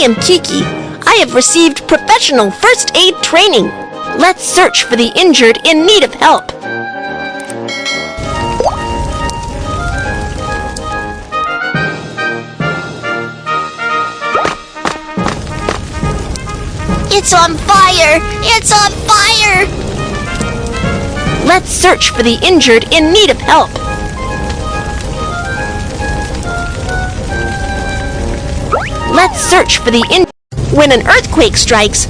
am KiKi. I have received professional first aid training. Let's search for the injured in need of help. It's on fire! It's on fire! Let's search for the injured in need of help. Let's search for the injured. When an earthquake strikes,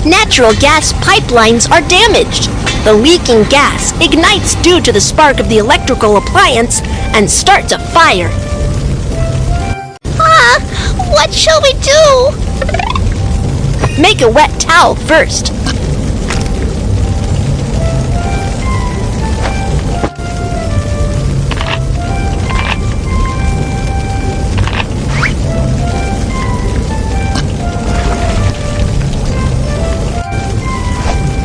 natural gas pipelines are damaged. The leaking gas ignites due to the spark of the electrical appliance and starts a fire. What shall we do? Make a wet towel first.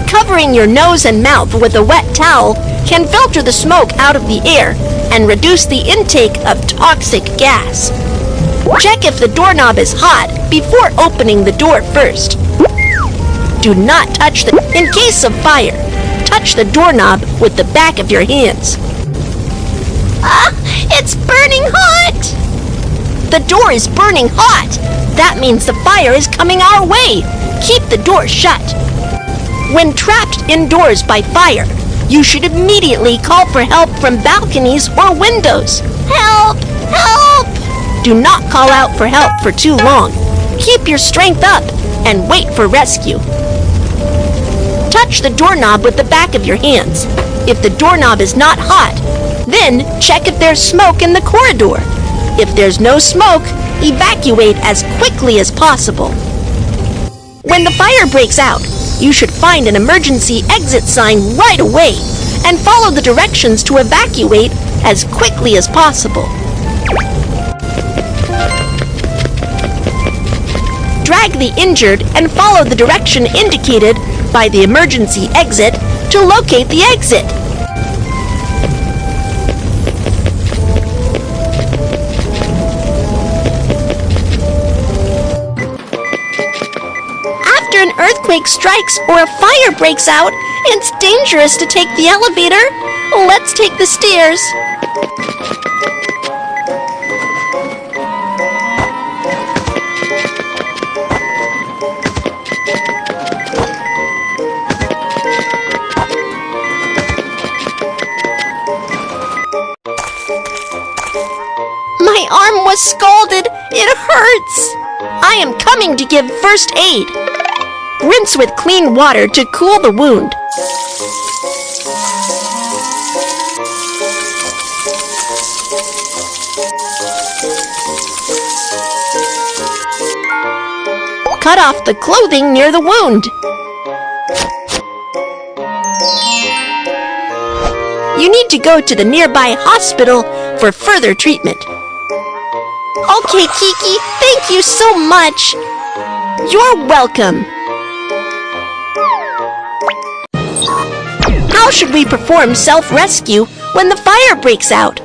Covering your nose and mouth with a wet towel can filter the smoke out of the air and reduce the intake of toxic gas. Check if the doorknob is hot before opening the door first. Do not touch in case of fire, touch the doorknob with the back of your hands. It's burning hot! The door is burning hot. That means the fire is coming our way. Keep the door shut. When trapped indoors by fire, you should immediately call for help from balconies or windows. Help! Help! Do not call out for help for too long. Keep your strength up and wait for rescue. Touch the doorknob with the back of your hands. If the doorknob is not hot, then check if there's smoke in the corridor. If there's no smoke, evacuate as quickly as possible. When the fire breaks out, you should find an emergency exit sign right away and follow the directions to evacuate as quickly as possible. Drag the injured and follow the direction indicated by the emergency exit to locate the exit. After an earthquake strikes or a fire breaks out, it's dangerous to take the elevator. Let's take the stairs. My arm was scalded. It hurts. I am coming to give first aid. Rinse with clean water to cool the wound. Cut off the clothing near the wound. You need to go to the nearby hospital for further treatment. Okay, KiKi, thank you so much. You're welcome. How should we perform self-rescue when the fire breaks out?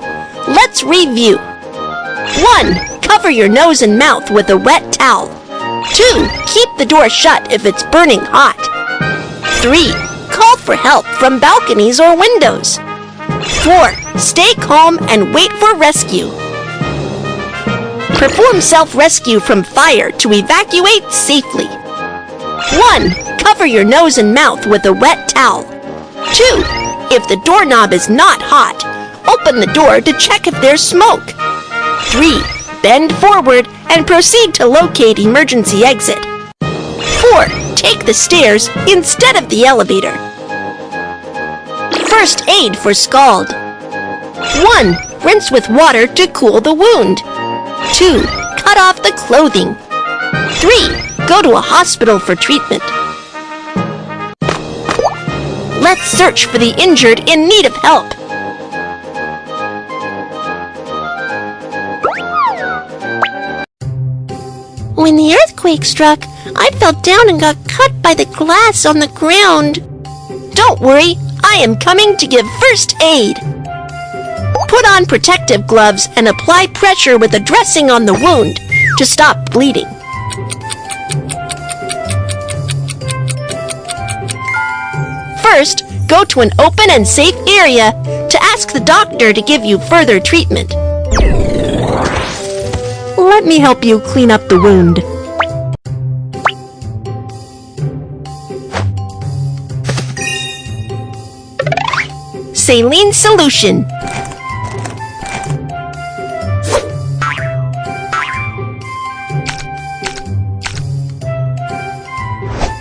Let's review. 1. Cover your nose and mouth with a wet towel. 2. Keep the door shut if it's burning hot. 3. Call for help from balconies or windows. 4. Stay calm and wait for rescue. Perform self-rescue from fire to evacuate safely. 1. Cover your nose and mouth with a wet towel. 2. If the doorknob is not hot, open the door to check if there's smoke. 3. Bend forward and proceed to locate emergency exit. 4. Take the stairs instead of the elevator. First aid for scald. 1. Rinse with water to cool the wound. 2. Cut off the clothing. 3. Go to a hospital for treatment. Let's search for the injured in need of help. When the earthquake struck, I fell down and got cut by the glass on the ground. Don't worry, I am coming to give first aid. Put on protective gloves and apply pressure with a dressing on the wound to stop bleeding. First, go to an open and safe area to ask the doctor to give you further treatment. Let me help you clean up the wound. Saline solution.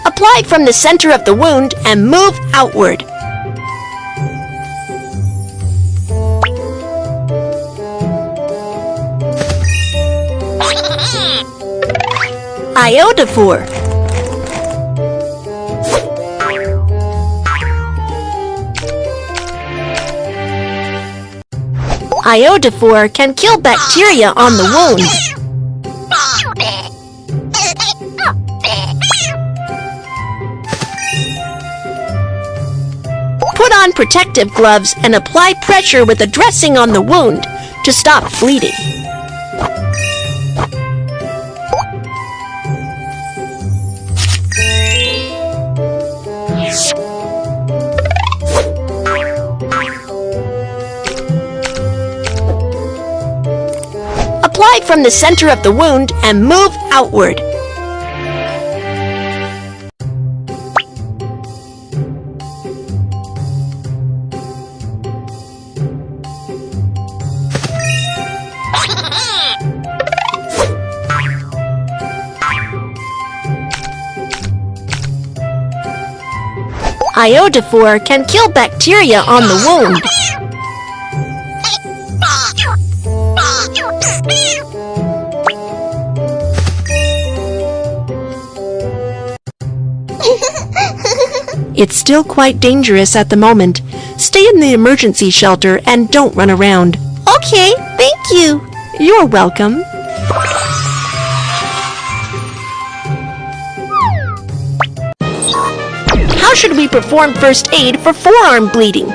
Apply from the center of the wound and move outward. Iodophore. Iodophore can kill bacteria on the wound. Put on protective gloves and apply pressure with a dressing on the wound to stop bleeding. Apply from the center of the wound and move outward. Iodophore can kill bacteria on the wound. It's still quite dangerous at the moment. Stay in the emergency shelter and don't run around. Okay, thank you. You're welcome. How should we perform first aid for forearm bleeding?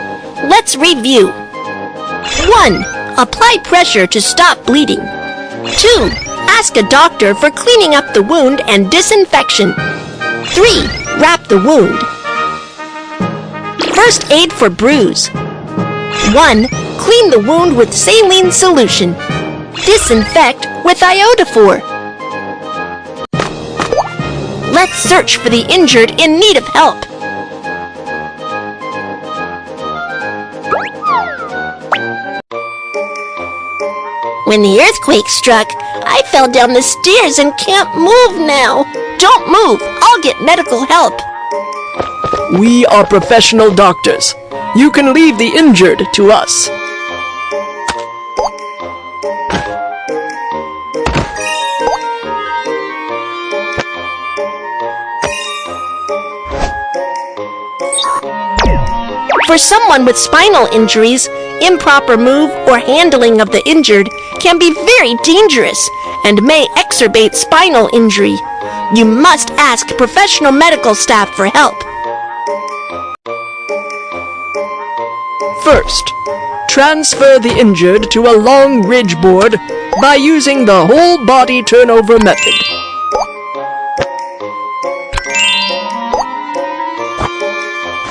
Let's review. 1. Apply pressure to stop bleeding. 2. Ask a doctor for cleaning up the wound and disinfection. 3. Wrap the wound. First aid for bruise. 1. Clean the wound with saline solution. Disinfect with iodophore. Let's search for the injured in need of help. When the earthquake struck, I fell down the stairs and can't move now. Don't move. I'll get medical help. We are professional doctors. You can leave the injured to us. For someone with spinal injuries, improper move or handling of the injured can be very dangerous and may exacerbate spinal injury. You must ask professional medical staff for help. First, transfer the injured to a long ridge board by using the whole body turnover method.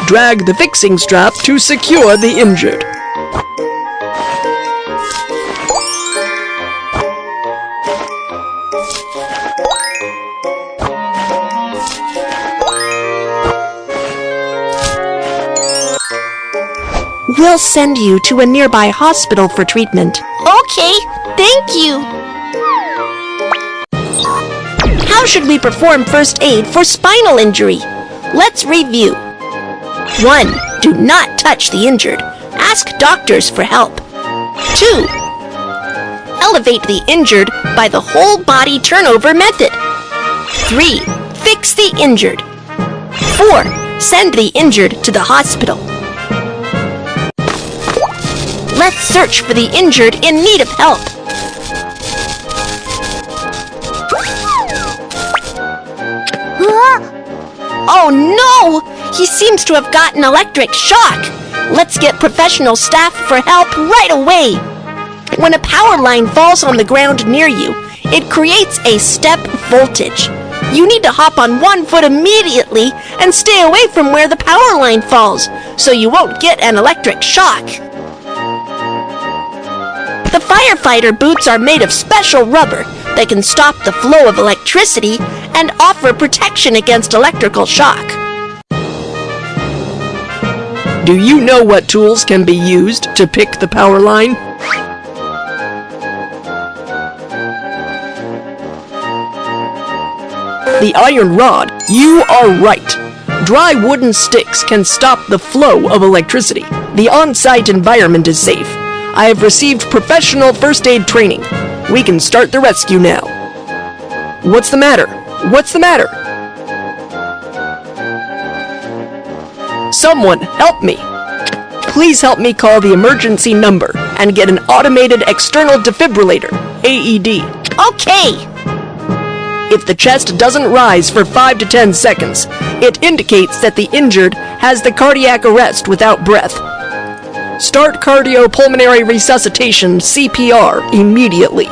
Drag the fixing strap to secure the injured. We'll send you to a nearby hospital for treatment. Okay, thank you. How should we perform first aid for spinal injury? Let's review. 1. Do not touch the injured. Ask doctors for help. 2. Elevate the injured by the whole body turnover method. 3. Fix the injured. 4. Send the injured to the hospital. Let's search for the injured in need of help. Oh no! He seems to have gotten electric shock. Let's get professional staff for help right away. When a power line falls on the ground near you, it creates a step voltage. You need to hop on one foot immediately and stay away from where the power line falls, so you won't get an electric shock. The firefighter boots are made of special rubber that can stop the flow of electricity and offer protection against electrical shock. Do you know what tools can be used to pick the power line? The iron rod. You are right. Dry wooden sticks can stop the flow of electricity. The on-site environment is safe. I have received professional first aid training. We can start the rescue now. What's the matter? What's the matter? Someone help me. Please help me call the emergency number and get an automated external defibrillator, AED. Okay. If the chest doesn't rise for 5 to 10 seconds, it indicates that the injured has the cardiac arrest without breath. Start cardiopulmonary resuscitation, CPR, immediately.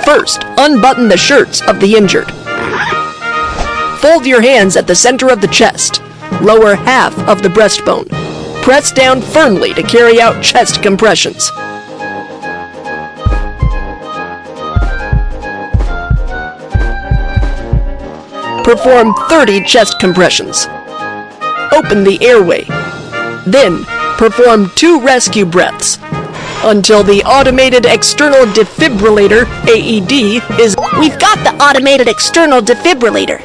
First, unbutton the shirts of the injured. Fold your hands at the center of the chest. Lower half of the breastbone. Press down firmly to carry out chest compressions. Perform 30 chest compressions. Open the airway. Then, perform 2 rescue breaths until the automated external defibrillator, AED, is... We've got the automated external defibrillator.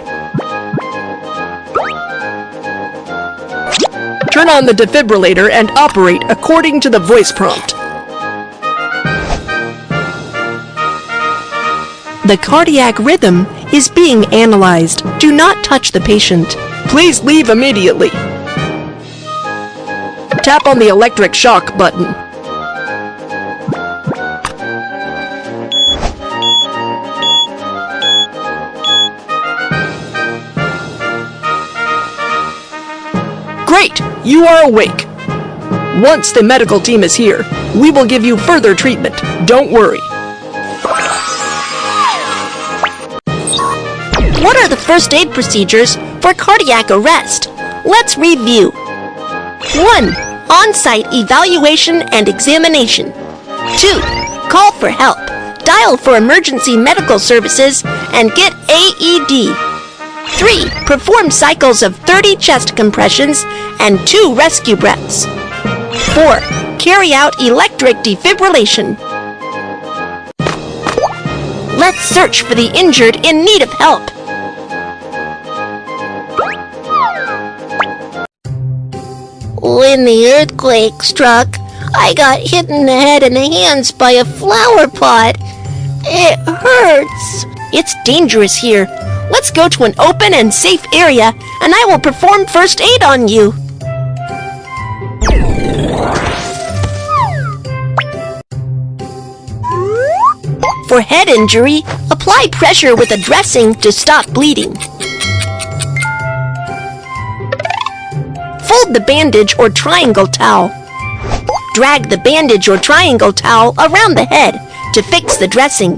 Turn on the defibrillator and operate according to the voice prompt. The cardiac rhythm is being analyzed. Do not touch the patient. Please leave immediately. Tap on the electric shock button. Great! You are awake. Once the medical team is here, we will give you further treatment. Don't worry. What are the first aid procedures for cardiac arrest? Let's review. 1. On-site evaluation and examination. 2. Call for help. Dial for emergency medical services and get AED. 3. Perform cycles of 30 chest compressions and 2 rescue breaths. 4. Carry out electric defibrillation. Let's search for the injured in need of help. When the earthquake struck, I got hit in the head and the hands by a flower pot. It hurts. It's dangerous here. Let's go to an open and safe area, and I will perform first aid on you. For head injury, apply pressure with a dressing to stop bleeding. Fold the bandage or triangle towel. Drag the bandage or triangle towel around the head to fix the dressing.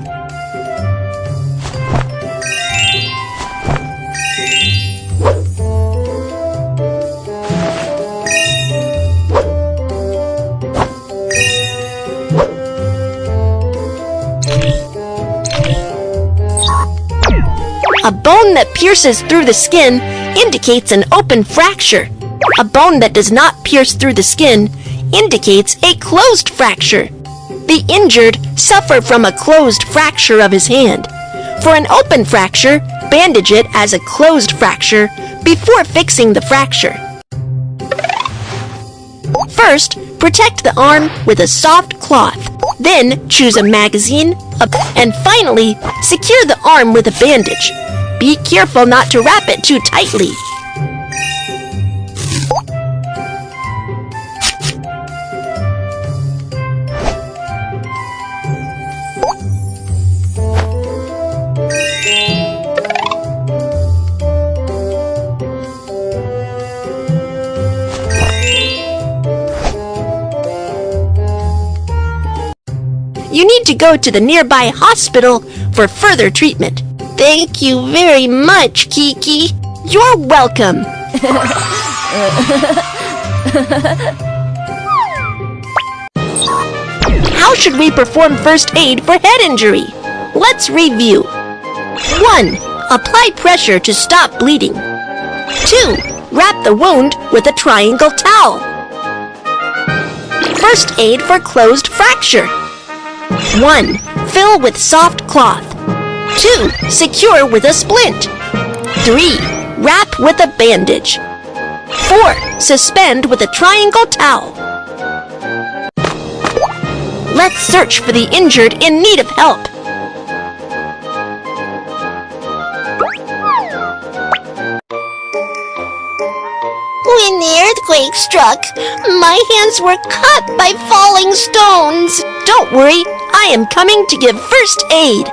A bone that pierces through the skin indicates an open fracture. A bone that does not pierce through the skin indicates a closed fracture. The injured suffer from a closed fracture of his hand. For an open fracture, bandage it as a closed fracture before fixing the fracture. First, protect the arm with a soft cloth. Then, choose a magazine, and finally, secure the arm with a bandage. Be careful not to wrap it too tightly. You need to go to the nearby hospital for further treatment. Thank you very much, KiKi. You're welcome. How should we perform first aid for head injury? Let's review. 1. Apply pressure to stop bleeding. 2. Wrap the wound with a triangle towel. First aid for closed fracture. 1. Fill with soft cloth. 2. Secure with a splint. 3. Wrap with a bandage. 4. Suspend with a triangle towel. Let's search for the injured in need of help. When the earthquake struck, my hands were cut by falling stones. Don't worry, I am coming to give first aid.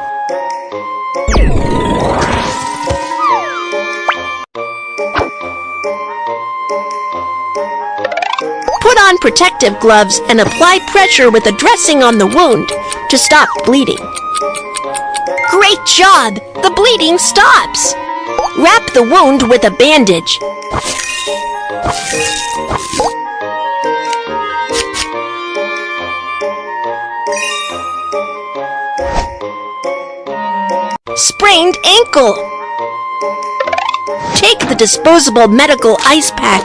Put on protective gloves and apply pressure with a dressing on the wound to stop bleeding. Great job! The bleeding stops! Wrap the wound with a bandage. Sprained ankle. Take the disposable medical ice pack.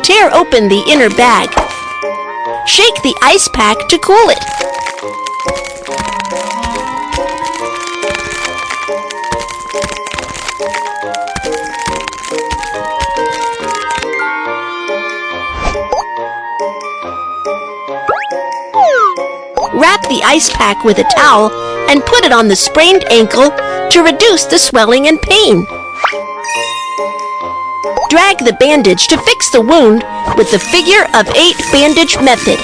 Tear open the inner bag. Shake the ice pack to cool it. Wrap the ice pack with a towel and put it on the sprained ankle to reduce the swelling and pain. Drag the bandage to fix the wound with the figure of 8 bandage method.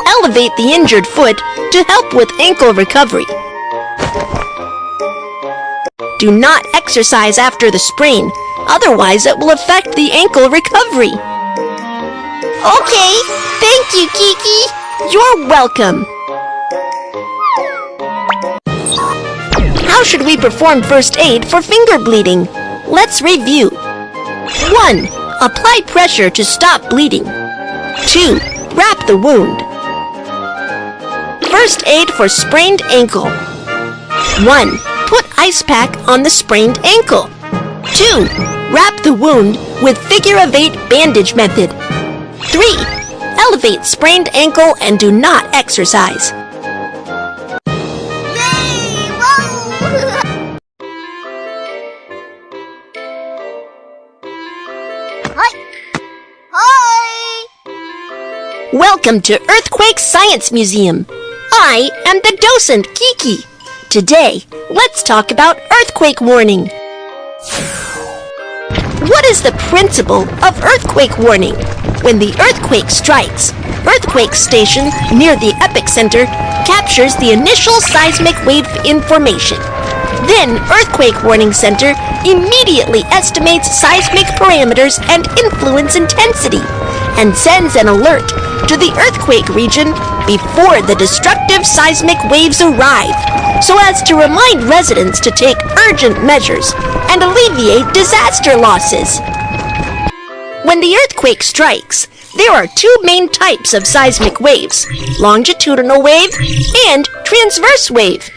Elevate the injured foot to help with ankle recovery. Do not exercise after the sprain, otherwise it will affect the ankle recovery. Okay, thank you, KiKi. You're welcome. How should we perform first aid for finger bleeding? Let's review. 1. Apply pressure to stop bleeding. 2. Wrap the wound. First aid for sprained ankle. 1. Put ice pack on the sprained ankle. 2. Wrap the wound with figure of 8 bandage method. 3. Elevate sprained ankle and do not exercise. Yay! Whoa! Hi! Welcome to Earthquake Science Museum. I am the docent, KiKi. Today, let's talk about earthquake warning. What is the principle of earthquake warning? When the earthquake strikes, earthquake station near the epicenter captures the initial seismic wave information. Then Earthquake Warning Center immediately estimates seismic parameters and influence intensity and sends an alert to the earthquake region before the destructive seismic waves arrive, so as to remind residents to take urgent measures and alleviate disaster losses. When the earthquake strikes, there are 2 main types of seismic waves: longitudinal wave and transverse wave.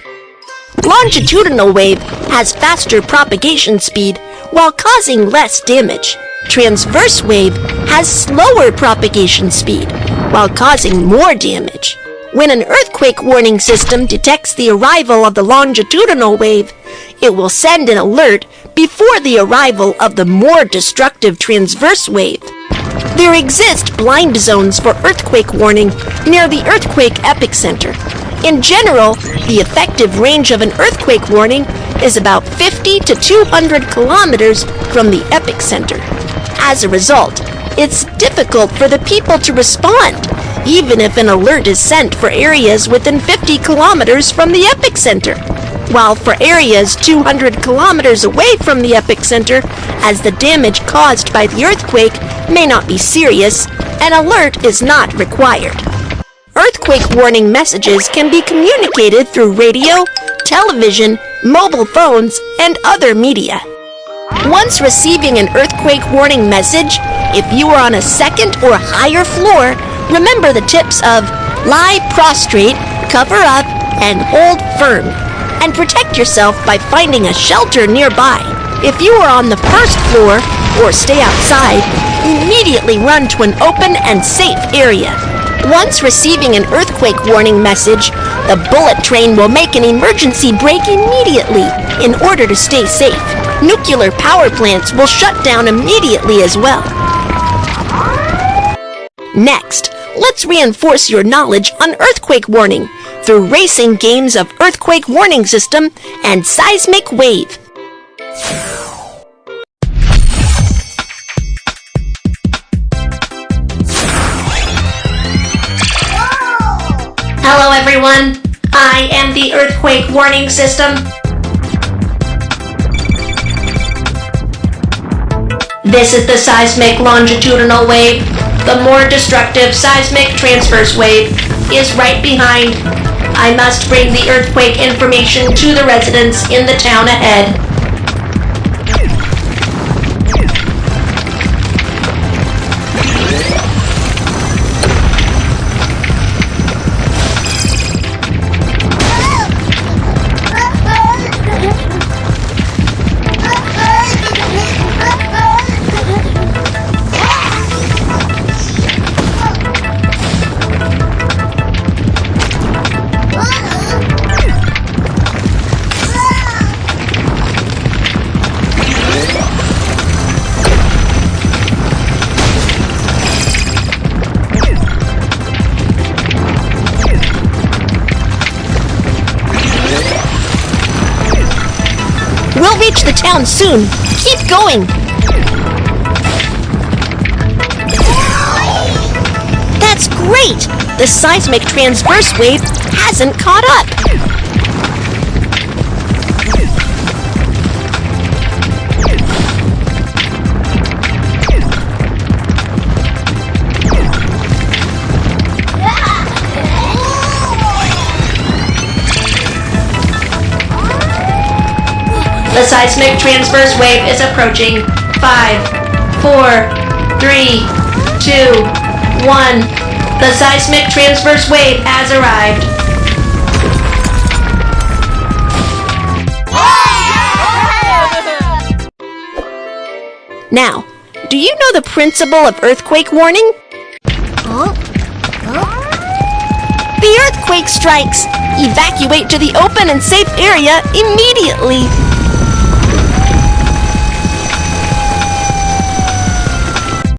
Longitudinal wave has faster propagation speed while causing less damage. Transverse wave has slower propagation speed while causing more damage. When an earthquake warning system detects the arrival of the longitudinal wave, it will send an alert before the arrival of the more destructive transverse wave. There exist blind zones for earthquake warning near the earthquake epicenter. In general, the effective range of an earthquake warning is about 50 to 200 kilometers from the epicenter. As a result, it's difficult for the people to respond, even if an alert is sent for areas within 50 kilometers from the epicenter. while for areas 200 kilometers away from the epicenter, as the damage caused by the earthquake may not be serious, an alert is not required. Earthquake warning messages can be communicated through radio, television, mobile phones, and other media. Once receiving an earthquake warning message, if you are on a second or higher floor, remember the tips of lie prostrate, cover up, and hold firm, and protect yourself by finding a shelter nearby. If you are on the first floor or stay outside, immediately run to an open and safe area. Once receiving an earthquake warning message, the bullet train will make an emergency brake immediately in order to stay safe. Nuclear power plants will shut down immediately as well. Next, let's reinforce your knowledge on earthquake warning through racing games of earthquake warning system and seismic wave. Hello everyone, I am the earthquake warning system. This is the seismic longitudinal wave. The more destructive seismic transverse wave is right behind. I must bring the earthquake information to the residents in the town ahead. We'll reach the town soon. Keep going. That's great! The seismic transverse wave hasn't caught up. The seismic transverse wave is approaching. 5, 4, 3, 2, 1. The seismic transverse wave has arrived. Now, do you know the principle of earthquake warning? The earthquake strikes! Evacuate to the open and safe area immediately!